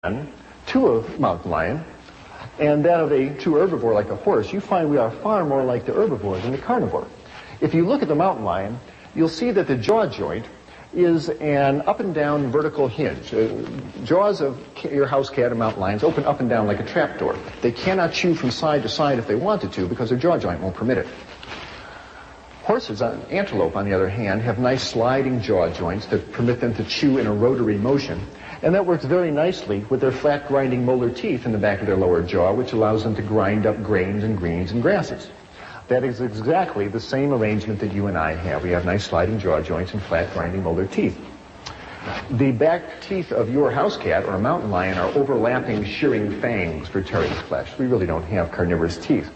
to a mountain lion and that of a true herbivore like a horse, you find we are far more like the herbivore than the carnivore. If you look at the mountain lion, you'll see that the jaw joint is an up and down vertical hinge. Jaws of your house cat and mountain lions open up and down like a trapdoor. They cannot chew from side to side if they wanted to because their jaw joint won't permit it. Horses, antelope on the other hand, have nice sliding jaw joints that permit them to chew in a rotary motion, and that works very nicely with their flat grinding molar teeth in the back of their lower jaw, which allows them to grind up grains and greens and grasses. That is exactly the same arrangement that you and I have. We have nice sliding jaw joints and flat grinding molar teeth. The back teeth of your house cat or a mountain lion are overlapping shearing fangs for tearing flesh. We really don't have carnivorous teeth.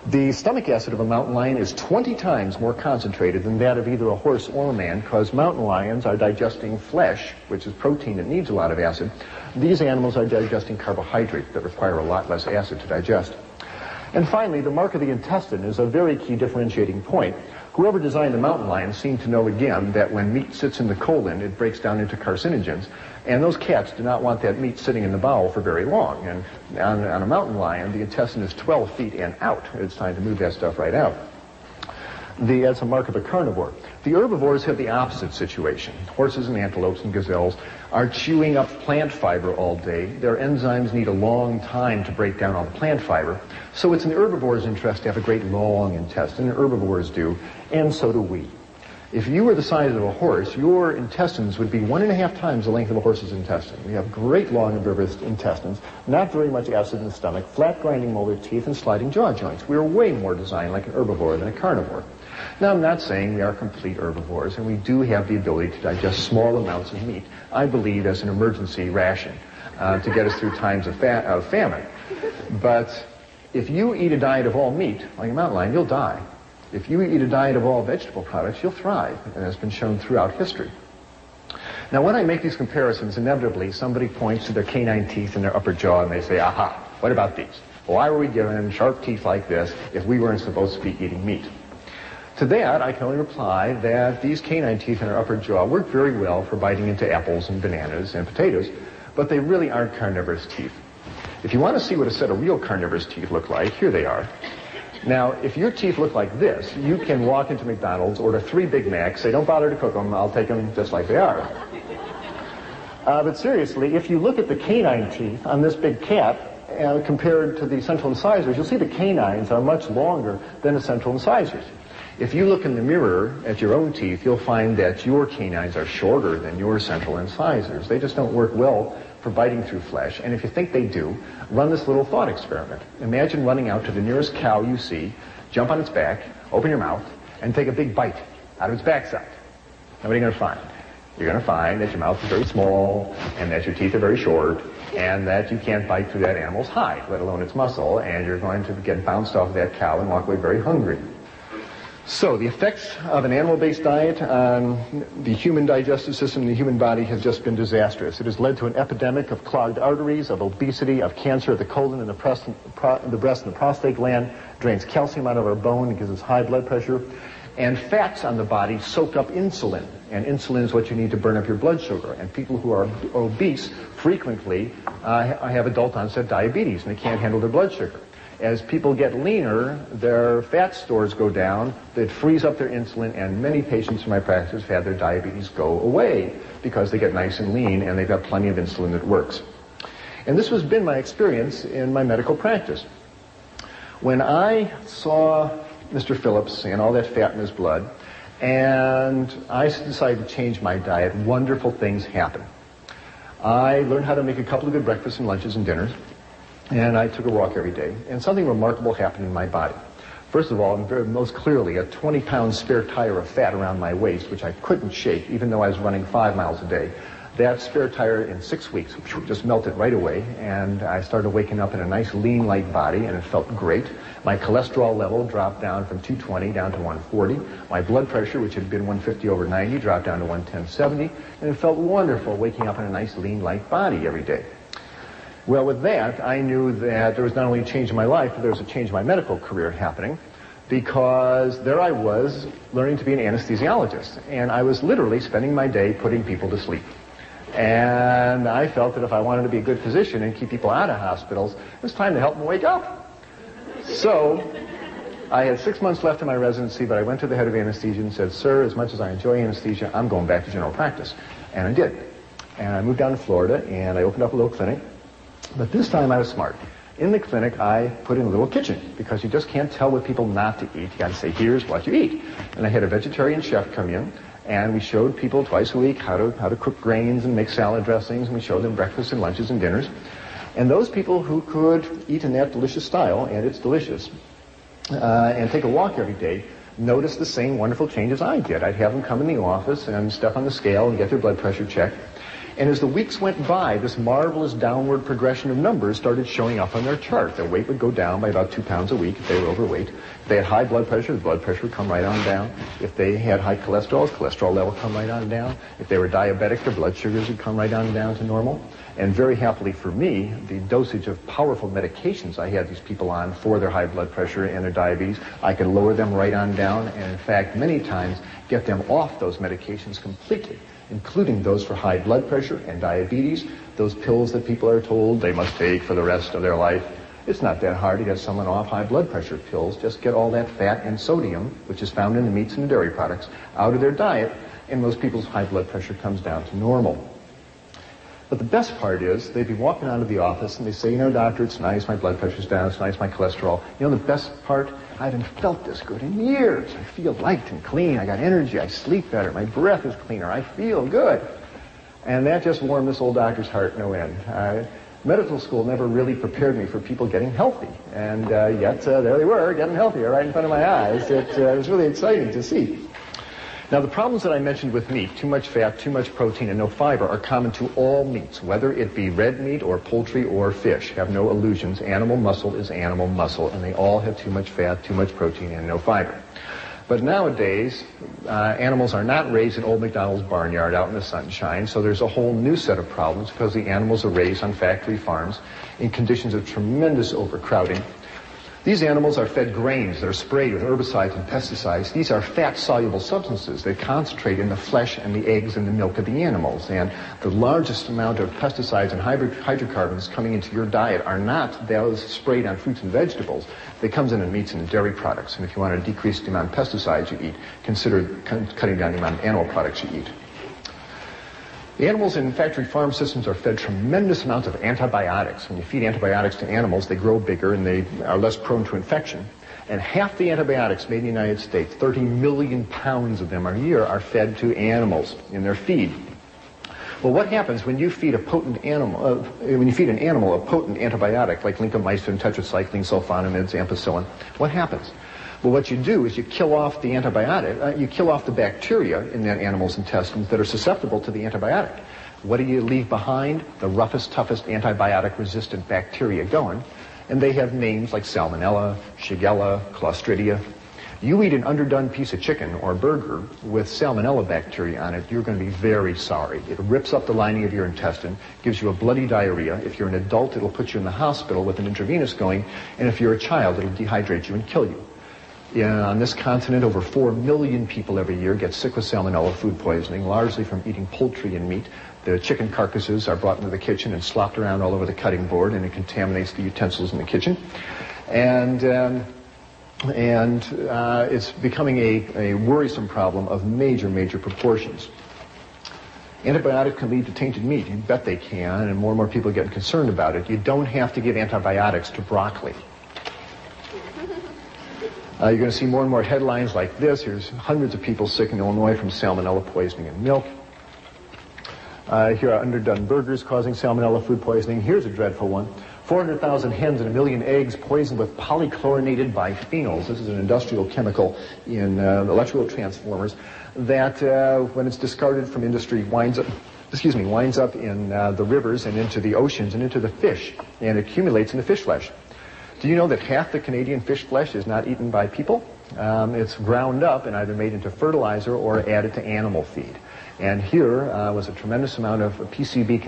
The stomach acid of a mountain lion is 20 times more concentrated than that of either a horse or a man, because mountain lions are digesting flesh, which is protein that needs a lot of acid. These animals are digesting carbohydrates that require a lot less acid to digest. And finally, the mark of the intestine is a very key differentiating point. Whoever designed the mountain lion seemed to know again that when meat sits in the colon, it breaks down into carcinogens. And those cats do not want that meat sitting in the bowel for very long. And on a mountain lion, the intestine is 12 feet and out. It's time to move that stuff right out. That's a mark of a carnivore. The herbivores have the opposite situation. Horses and antelopes and gazelles are chewing up plant fiber all day. Their enzymes need a long time to break down all the plant fiber. So it's in the herbivore's interest to have a great long intestine. Herbivores do, and so do we. If you were the size of a horse, your intestines would be 1.5 times the length of a horse's intestine. We have great long herbivorous intestines, not very much acid in the stomach, flat grinding molar teeth, and sliding jaw joints. We are way more designed like an herbivore than a carnivore. Now, I'm not saying we are complete herbivores, and we do have the ability to digest small amounts of meat, I believe, as an emergency ration to get us through times of famine. But if you eat a diet of all meat, like a mountain lion, you'll die. If you eat a diet of all vegetable products, you'll thrive, and that's been shown throughout history. Now, when I make these comparisons, inevitably somebody points to their canine teeth in their upper jaw and they say, aha, what about these? Why were we given sharp teeth like this if we weren't supposed to be eating meat? To that, I can only reply that these canine teeth in our upper jaw work very well for biting into apples and bananas and potatoes, but they really aren't carnivorous teeth. If you want to see what a set of real carnivorous teeth look like, here they are. Now, if your teeth look like this, you can walk into McDonald's, order 3 Big Macs, say, don't bother to cook them, I'll take them just like they are. But seriously, if you look at the canine teeth on this big cat, compared to the central incisors, you'll see the canines are much longer than the central incisors. If you look in the mirror at your own teeth, you'll find that your canines are shorter than your central incisors. They just don't work well for biting through flesh. And if you think they do, run this little thought experiment. Imagine running out to the nearest cow you see, jump on its back, open your mouth, and take a big bite out of its backside. Now what are you going to find? You're going to find that your mouth is very small, and that your teeth are very short, and that you can't bite through that animal's hide, let alone its muscle, and you're going to get bounced off of that cow and walk away very hungry. So the effects of an animal-based diet on the human digestive system and the human body has just been disastrous. It has led to an epidemic of clogged arteries, of obesity, of cancer of the colon and the breast and the prostate gland, drains calcium out of our bone and gives us high blood pressure. And fats on the body soak up insulin, and insulin is what you need to burn up your blood sugar. And people who are obese frequently have adult onset diabetes, and they can't handle their blood sugar. As people get leaner, their fat stores go down, that frees up their insulin, and many patients in my practice have had their diabetes go away because they get nice and lean and they've got plenty of insulin that works. And this has been my experience in my medical practice. When I saw Mr. Phillips and all that fat in his blood, and I decided to change my diet, wonderful things happened. I learned how to make a couple of good breakfasts and lunches and dinners. And I took a walk every day, and something remarkable happened in my body. First of all, and most clearly, a 20-pound spare tire of fat around my waist, which I couldn't shake, even though I was running 5 miles a day. That spare tire in 6 weeks just melted right away, and I started waking up in a nice lean, light body, and it felt great. My cholesterol level dropped down from 220 down to 140. My blood pressure, which had been 150/90, dropped down to 110/70, and it felt wonderful waking up in a nice, lean, light body every day. Well, with that, I knew that there was not only a change in my life, but there was a change in my medical career happening, because there I was learning to be an anesthesiologist, and I was literally spending my day putting people to sleep. And I felt that if I wanted to be a good physician and keep people out of hospitals, it was time to help them wake up. So I had 6 months left in my residency, but I went to the head of anesthesia and said, "Sir, as much as I enjoy anesthesia, I'm going back to general practice." And I did. And I moved down to Florida, and I opened up a little clinic. But this time I was smart. In the clinic, I put in a little kitchen, because you just can't tell what people not to eat. You got to say, "Here's what you eat." And I had a vegetarian chef come in, and we showed people twice a week how to cook grains and make salad dressings, and we showed them breakfasts and lunches and dinners. And those people who could eat in that delicious style, and it's delicious, and take a walk every day, noticed the same wonderful changes I did. I'd have them come in the office and step on the scale and get their blood pressure checked. And as the weeks went by, this marvelous downward progression of numbers started showing up on their chart. Their weight would go down by about 2 pounds a week if they were overweight. If they had high blood pressure, the blood pressure would come right on down. If they had high cholesterol, the cholesterol level would come right on down. If they were diabetic, their blood sugars would come right on down to normal. And very happily for me, the dosage of powerful medications I had these people on for their high blood pressure and their diabetes, I could lower them right on down, and in fact, many times, get them off those medications completely, including those for high blood pressure and diabetes, those pills that people are told they must take for the rest of their life. It's not that hard to get someone off high blood pressure pills. Just get all that fat and sodium, which is found in the meats and the dairy products, out of their diet, and most people's high blood pressure comes down to normal. But the best part is, they'd be walking out of the office and they say, "You know, doctor, it's nice, my blood pressure's down, it's nice, my cholesterol. You know, the best part, I haven't felt this good in years. I feel light and clean, I got energy, I sleep better, my breath is cleaner, I feel good." And that just warmed this old doctor's heart no end. Medical school never really prepared me for people getting healthy. And yet, there they were, getting healthier right in front of my eyes. It was really exciting to see. Now, the problems that I mentioned with meat, too much fat, too much protein, and no fiber, are common to all meats, whether it be red meat or poultry or fish. Have no illusions. Animal muscle is animal muscle, and they all have too much fat, too much protein, and no fiber. But nowadays, animals are not raised in old McDonald's barnyard out in the sunshine, so there's a whole new set of problems because the animals are raised on factory farms in conditions of tremendous overcrowding. These animals are fed grains that are sprayed with herbicides and pesticides. These are fat-soluble substances that concentrate in the flesh and the eggs and the milk of the animals. And the largest amount of pesticides and hydrocarbons coming into your diet are not those sprayed on fruits and vegetables. They come in meats and dairy products. And if you want to decrease the amount of pesticides you eat, consider cutting down the amount of animal products you eat. The animals in factory farm systems are fed tremendous amounts of antibiotics. When you feed antibiotics to animals, they grow bigger and they are less prone to infection. And half the antibiotics made in the United States, 30 million pounds of them a year, are fed to animals in their feed. Well, what happens when you feed an animal a potent antibiotic like lincomycin, tetracycline, sulfonamides, ampicillin? What happens? Well, what you do is you kill off the antibiotic, you kill off the bacteria in that animal's intestines that are susceptible to the antibiotic. What do you leave behind? The roughest, toughest antibiotic-resistant bacteria going. And they have names like Salmonella, Shigella, Clostridia. You eat an underdone piece of chicken or burger with Salmonella bacteria on it, you're going to be very sorry. It rips up the lining of your intestine, gives you a bloody diarrhea. If you're an adult, it'll put you in the hospital with an intravenous going. And if you're a child, it'll dehydrate you and kill you. On this continent, over 4 million people every year get sick with salmonella food poisoning, largely from eating poultry and meat. The chicken carcasses are brought into the kitchen and slopped around all over the cutting board, and it contaminates the utensils in the kitchen. And it's becoming a worrisome problem of major, major proportions. Antibiotics can lead to tainted meat. You bet they can, and more people are getting concerned about it. You don't have to give antibiotics to broccoli. You're going to see more and more headlines like this. Here's hundreds of people sick in Illinois from salmonella poisoning in milk. Here are underdone burgers causing salmonella food poisoning. Here's a dreadful one. 400,000 hens and 1 million eggs poisoned with polychlorinated biphenyls. This is an industrial chemical in electrical transformers that, when it's discarded from industry, winds up in the rivers and into the oceans and into the fish, and accumulates in the fish flesh. Do you know that half the Canadian fish flesh is not eaten by people? It's ground up and either made into fertilizer or added to animal feed. And here was a tremendous amount of PCB